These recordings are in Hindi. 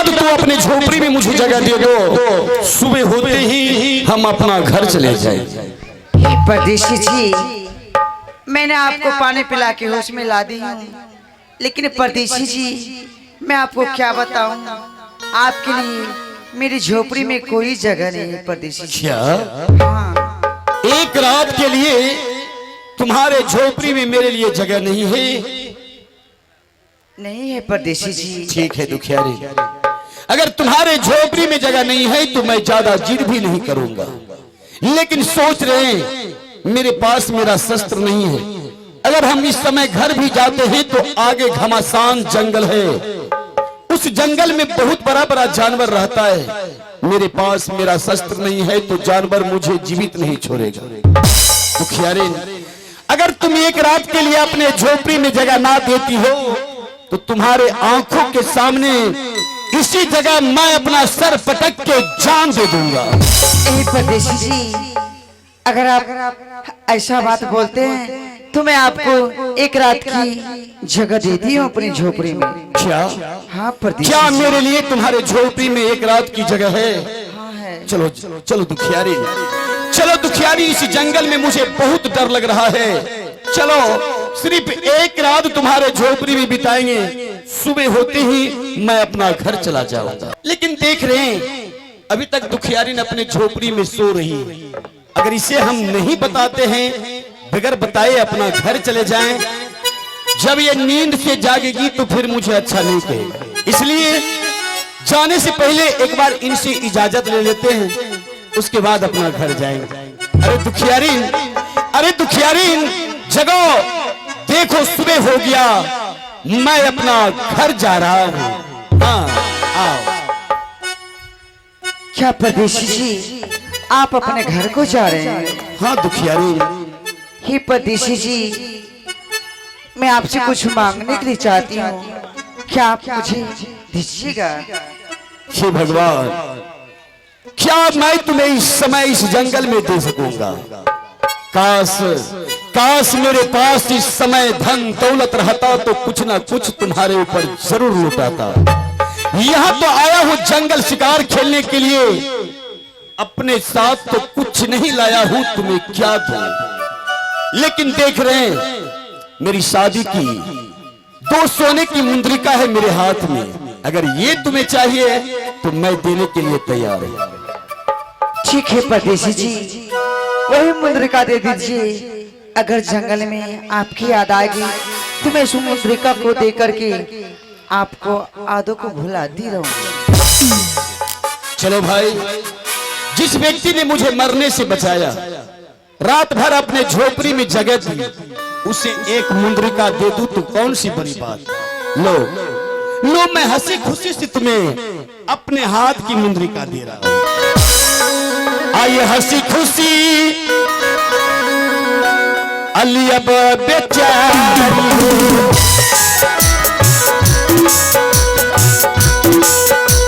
रात तू अपने झोपड़ी में मुझे जगह दे दो, सुबह होते ही हम अपना घर चले जाएं। परदेसी जी, मैंने आपको पानी पिला के होश में ला दी हूँ, लेकिन परदेसी जी मैं आपको क्या बताऊं, आपके लिए मेरी झोपड़ी में कोई जगह नहीं है परदेसी जी। क्या हाँ। एक रात के लिए तुम्हारे झोपड़ी में मेरे लिए जगह नहीं है? नहीं है परदेसी जी। ठीक है दुखियारी, अगर तुम्हारे झोपड़ी में जगह नहीं है तो मैं ज्यादा जिद भी नहीं करूंगा, लेकिन सोच रहे हैं मेरे पास मेरा शस्त्र नहीं है। अगर हम इस समय घर भी जाते हैं तो आगे घमासान जंगल है, उस जंगल में बहुत बड़ा बड़ा जानवर रहता है। मेरे पास मेरा शस्त्र नहीं है तो जानवर मुझे जीवित नहीं छोड़ेगा। दुखियारे, अगर तुम एक रात के लिए अपने झोपड़ी में जगह ना देती हो तो तुम्हारे आंखों के सामने इसी जगह मैं अपना सर पटक के जान दे दूंगा। परदेसी जी, अगर आप ऐसा बात बोलते हैं तो मैं आपको एक रात की जगह देती हूँ अपनी झोपड़ी में। क्या? हाँ परदेसी, क्या मेरे लिए तुम्हारे झोपड़ी में एक रात की जगह है? हाँ है। चलो चलो दुखियारी, चलो दुखियारी, इस जंगल में मुझे बहुत डर लग रहा है। चलो सिर्फ एक रात तुम्हारे झोपड़ी में बिताएंगे, सुबह होते ही मैं अपना घर चला जाऊंगा। लेकिन देख रहे हैं अभी तक दुखियारी ने अपने झोपड़ी में सो रही है। अगर इसे हम नहीं बताते हैं, बगैर बताए अपना घर चले जाएं, जब ये नींद से जागेगी तो फिर मुझे अच्छा नहीं कहेगा। इसलिए जाने से पहले एक बार इनसे इजाजत ले लेते हैं, उसके बाद अपना घर जाएंगे। अरे दुखियारी, अरे दुखियारी, जगो, देखो सुबह हो गया, मैं अपना घर जा रहा हूँ। हाँ आओ। क्या परदेसी जी, आप अपने घर को जा रहे हैं? हाँ दुखियारी। ही परदेसी जी, मैं आपसे कुछ मांगने के लिए चाहती हूँ, क्या आप मुझे दीजिएगा? हे भगवान, क्या मैं तुम्हें इस समय इस जंगल में दे सकूंगा? काश काश मेरे पास इस समय धन दौलत रहता तो कुछ ना कुछ तुम्हारे ऊपर जरूर लुटाता। यहाँ तो आया हूँ जंगल शिकार खेलने के लिए, अपने साथ तो कुछ नहीं लाया हूँ, तुम्हें क्या दूं? लेकिन देख रहे हैं मेरी शादी की 2 सोने की मुंद्रिका है मेरे हाथ में, अगर ये तुम्हें चाहिए तो मैं देने के लिए तैयार हूं। ठीक है परदेसी जी, वही मुद्रिका दे दीजिए। अगर जंगल में आपकी याद आएगी तो मैं इस मुद्रिका को दे करके आपको आदों को भुलाती रहूंगी। चलो भाई, जिस व्यक्ति ने मुझे मरने से बचाया, रात भर अपने झोपड़ी में जगह दी, उसे एक मुद्रिका दे दूं तो कौन सी बड़ी बात। लो लो, मैं हंसी खुशी से तुम्हें अपने हाथ की मुद्रिका दे रहा हूं। आइए हंसी खुशी अली अब बेचारी,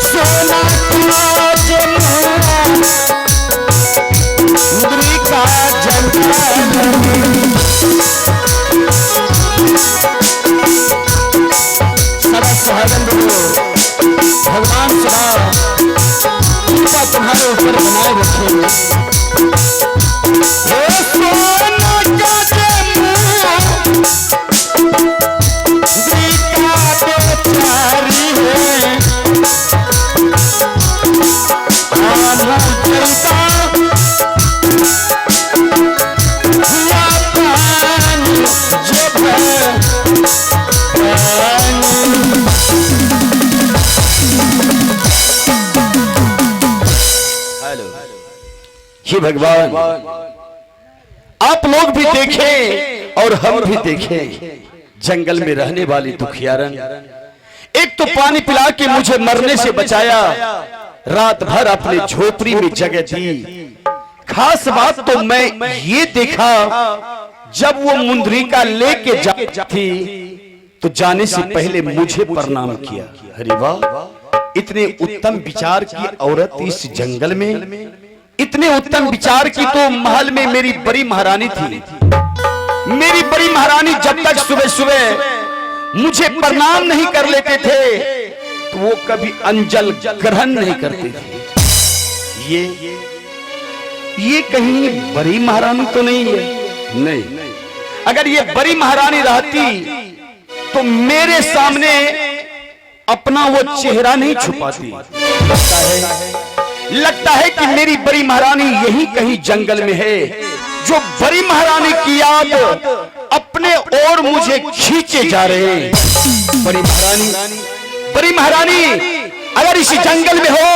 सोना मुद्रिका सदा सुहागन रहो, भगवान सदा कृपा तुम्हारे ऊपर बनाए रखे। हे भगवान, आप लोग भी देखें और हम भी देखें, जंगल में रहने वाली दुखियारन, एक तो पानी पिला के मुझे मरने से बचाया, रात भर अपने झोपड़ी में जगह दी। खास बात तो मैं ये देखा, जब वो मुंद्रिका लेके जाती तो जाने से पहले मुझे प्रणाम किया। अरे वाह, इतने उत्तम विचार की औरत इस जंगल में, इतने उत्तम विचार की तो महल में मेरी बड़ी महारानी थी। मेरी बड़ी महारानी जब तक सुबह सुबह मुझे प्रणाम नहीं कर लेते थे, तो वो कभी अंजल ग्रहण नहीं करते थे। ये कहीं बड़ी महारानी तो नहीं है? नहीं। अगर ये बड़ी महारानी रहती तो मेरे सामने अपना वो चेहरा नहीं छुपाती। लगता है कि मेरी बड़ी महारानी यही कहीं जंगल में है, जो बड़ी महारानी की याद अपने ओर मुझे खींचे जा रहे हैं। बड़ी महारानी अगर इस जंगल में हो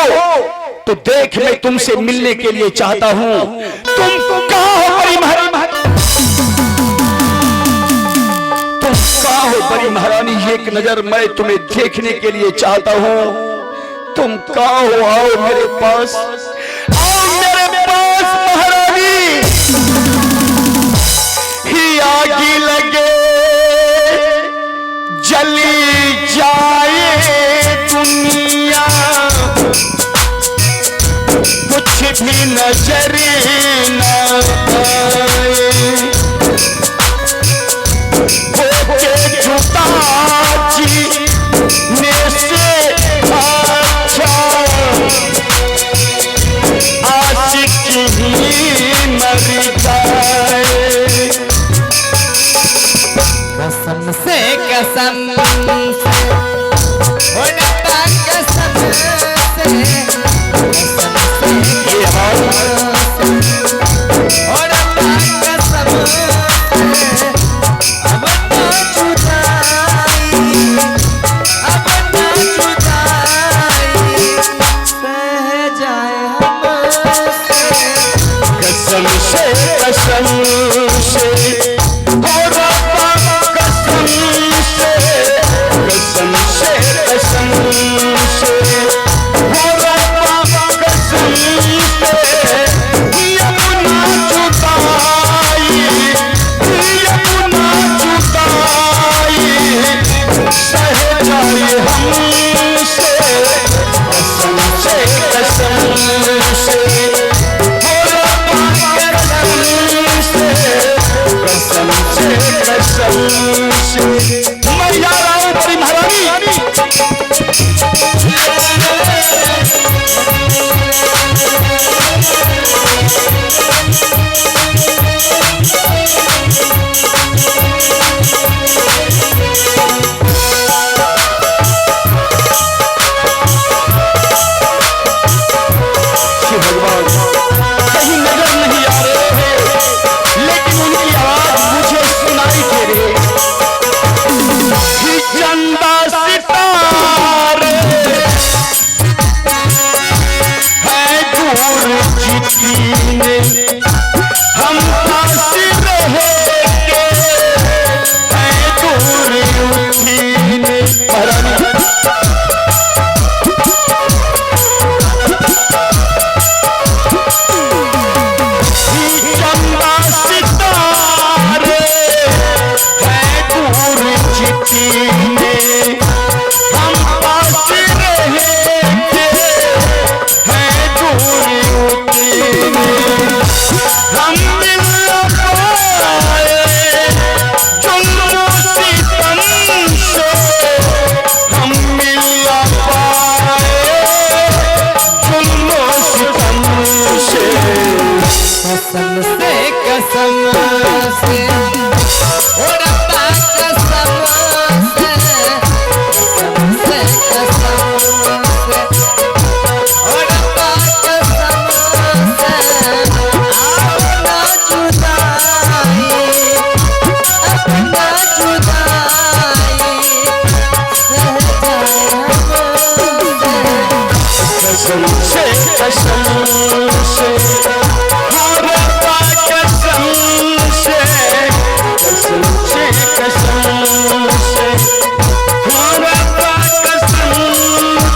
तो देख, मैं तुमसे मिलने के लिए चाहता हूं। तुम कहां हो बड़ी महारानी? तुम कहां हो बड़ी महारानी? एक नजर मैं तुम्हें देखने के लिए चाहता हूं। तुम कहां हो? आओ मेरे पास, आओ मेरे पास महारानी। ही आगी लगे जली जाए दुनिया, कुछ भी नजर न आए। होके जुदा जीने से अच्छा आशिक ही मर जाए। कसम से कसम से होता कसम से, कसम से ये आवाज होता कसम से। अब ना जुदाई, अब ना जुदाई सह जाए हमसे। कसम से कसम से हो रब्बा, कसम से कसम से कसम से हो रब्बा, कसम से अपना जुदाई, अपना जुदाई सह जाए हमसे। कसम से कसम से कसम से कसम से मैं जा रहा हूं बड़ी महारानी। शिव भगवान कहीं नजर नहीं आ रहे हैं, लेकिन उनकी आवाज मुझे सुनाई दे रही है। चंदा सितारे है दूर जितने, हम पास रहेंगे है दूर उठीने। महारानी चंदा सितारे है दूर जितने, हम पास रहेंगे है दूर उतने। हम मिल पाए जुल्मों सितम से, हम मिल पाए जुल्मों सितम से। कसम से कसम से होता कसम से, कसम से कसम से होता कसम से। अपना जुदाई, अपना जुदाई सह जाए हमसे। कसम से कसम से हो रब्बा, कसम से कसम से कसम से हो रब्बा, कसम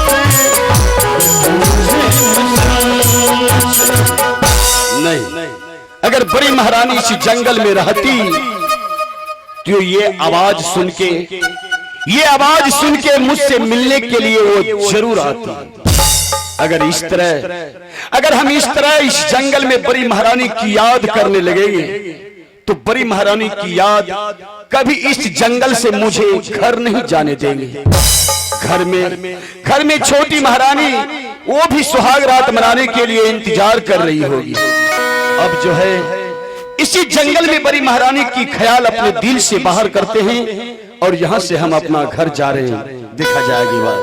से। नहीं, अगर बड़ी महारानी इस जंगल में रहती तो ये आवाज सुन के मुझसे मिलने के लिए वो जरूर आती। अगर हम इस तरह इस जंगल में बड़ी महारानी की याद करने लगेंगे तो बड़ी महारानी की याद कभी इस जंगल से मुझे घर नहीं जाने देंगे, घर में छोटी महारानी वो भी सुहाग रात मनाने के लिए इंतजार कर रही होगी। अब जो है इसी जंगल में बड़ी महारानी की ख्याल अपने दिल से बाहर करते हैं और यहाँ से हम अपना घर जा रहे हैं। देखा जाएगी बात।